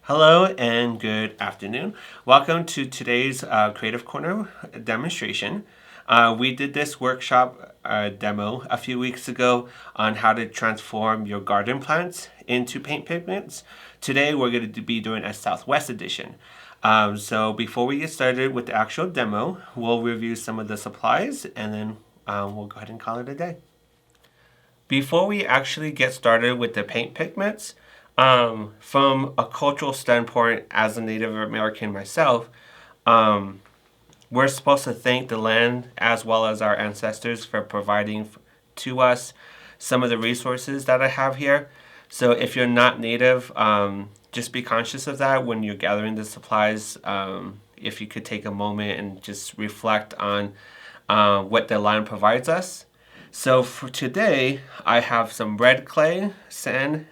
Hello and good afternoon. Welcome to today's Creative Corner demonstration. We did this workshop demo a few weeks ago on how to transform your garden plants into paint pigments. Today we're going to be doing a Southwest edition. So before we get started with the actual demo, we'll review some of the supplies and then we'll go ahead and call it a day. Before we actually get started with the paint pigments, from a cultural standpoint, as a Native American myself, we're supposed to thank the land as well as our ancestors for providing to us some of the resources that I have here. So if you're not Native, just be conscious of that when you're gathering the supplies. If you could take a moment and just reflect on what the land provides us. So for today, I have some red clay sand,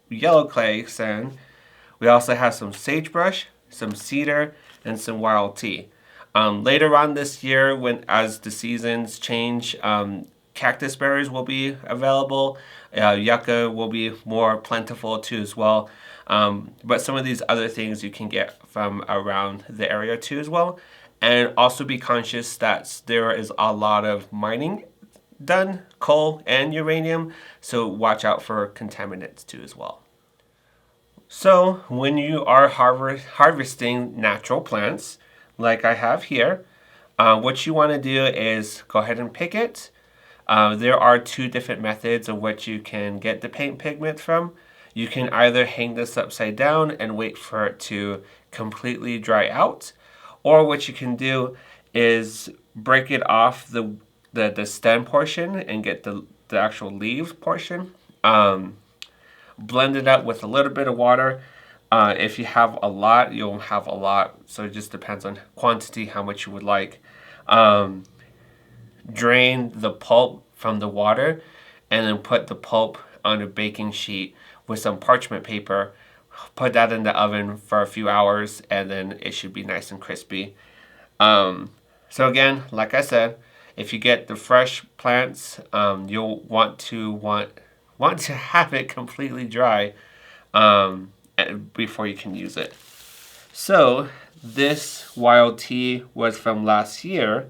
yellow clay sand. We also have some sagebrush, some cedar, and some wild tea. Later on this year, as the seasons change, cactus berries will be available. Yucca will be more plentiful too as well. But some of these other things you can get from around the area too as well. And also be conscious that there is a lot of mining done, coal and uranium, so watch out for contaminants too as well. So when you are harvesting natural plants, like I have here, what you want to do is go ahead and pick it. There are two different methods of which you can get the paint pigment from. You can either hang this upside down and wait for it to completely dry out, or what you can do is break it off the stem portion and get the actual leaf portion. Blend it up with a little bit of water. If you have a lot, you'll have a lot. So it just depends on quantity, how much you would like. Drain the pulp from the water and then put the pulp on a baking sheet with some parchment paper. Put that in the oven for a few hours and then it should be nice and crispy. So again, like I said, if you get the fresh plants, you'll want to have it completely dry before you can use it. So this wild tea was from last year.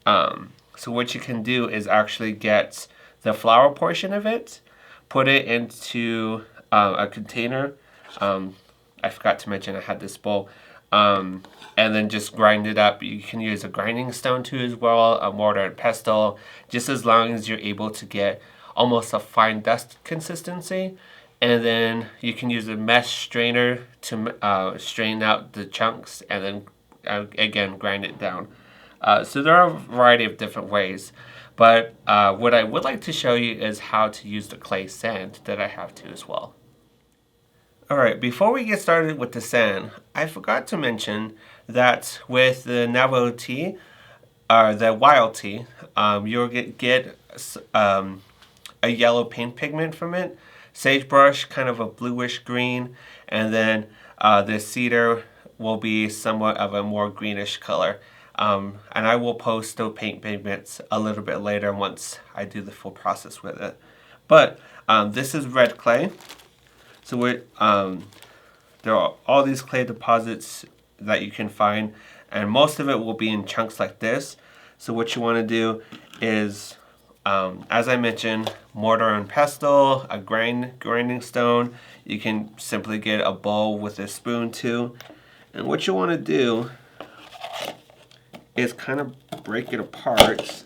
So what you can do is actually get the flower portion of it, put it into a container. I forgot to mention I had this bowl. And then just grind it up. You can use a grinding stone too as well, a mortar and pestle, just as long as you're able to get almost a fine dust consistency. And then you can use a mesh strainer to strain out the chunks and then again grind it down. So there are a variety of different ways. But what I would like to show you is how to use the clay sand that I have too as well. Alright, before we get started with the sand, I forgot to mention that with the Navajo tea, or the wild tea, you'll get a yellow paint pigment from it. Sagebrush, kind of a bluish green, and then the cedar will be somewhat of a more greenish color. And I will post those paint pigments a little bit later once I do the full process with it. But this is red clay. So there are all these clay deposits that you can find, and most of it will be in chunks like this. So what you want to do is, as I mentioned, mortar and pestle, a grinding stone. You can simply get a bowl with a spoon too. And what you want to do is kind of break it apart.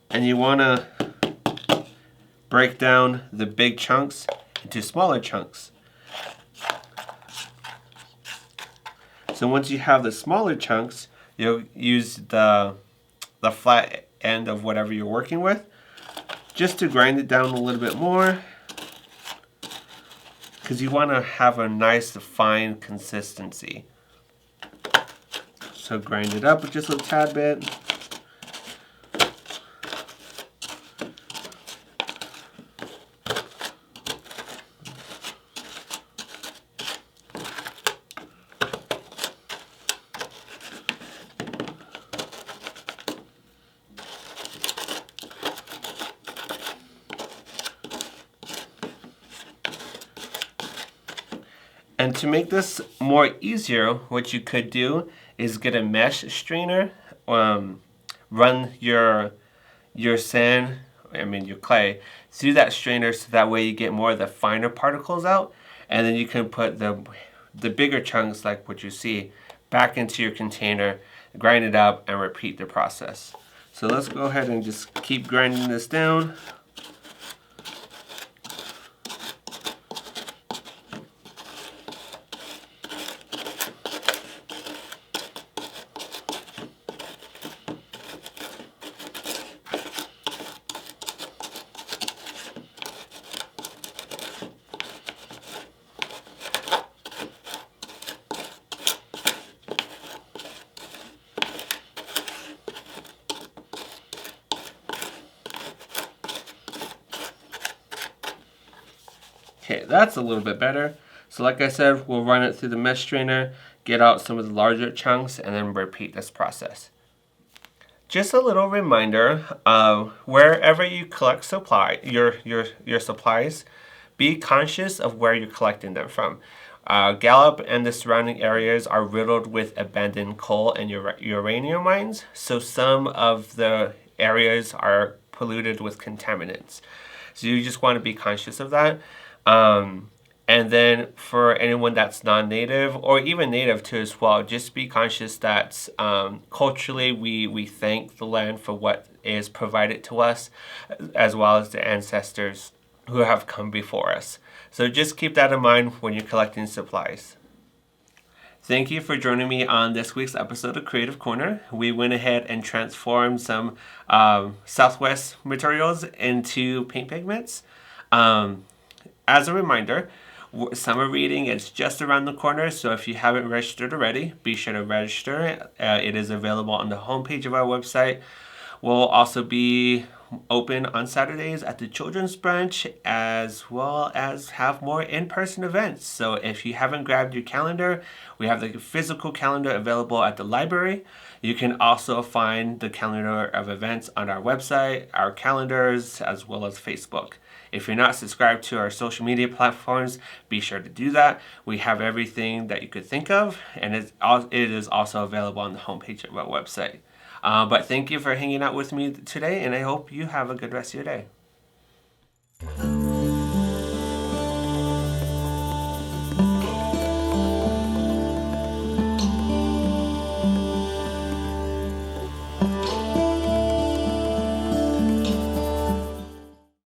And you want to break down the big chunks into smaller chunks. So once you have the smaller chunks, you'll use the flat end of whatever you're working with just to grind it down a little bit more, because you want to have a nice fine consistency. So grind it up just a tad bit. And to make this more easier, what you could do is get a mesh strainer, run your sand, your clay, through that strainer so that way you get more of the finer particles out, and then you can put the bigger chunks like what you see back into your container, grind it up, and repeat the process. So let's go ahead and just keep grinding this down. Okay, that's a little bit better. So like I said, we'll run it through the mesh strainer, get out some of the larger chunks, and then repeat this process. Just a little reminder, wherever you collect your supplies, be conscious of where you're collecting them from. Gallup and the surrounding areas are riddled with abandoned coal and uranium mines, so some of the areas are polluted with contaminants. So you just want to be conscious of that. And then for anyone that's non-native or even native too as well, just be conscious that culturally we thank the land for what is provided to us, as well as the ancestors who have come before us. So just keep that in mind when you're collecting supplies. Thank you for joining me on this week's episode of Creative Corner. We went ahead and transformed some Southwest materials into paint pigments. As a reminder, summer reading is just around the corner, so if you haven't registered already, be sure to register. It is available on the homepage of our website. We'll also be open on Saturdays at the children's brunch, as well as have more in-person events. So if you haven't grabbed your calendar, we have the physical calendar available at the library. You can also find the calendar of events on our website, our calendars, as well as Facebook. If you're not subscribed to our social media platforms, be sure to do that. We have everything that you could think of, and it is also available on the homepage of our website. But thank you for hanging out with me today, and I hope you have a good rest of your day.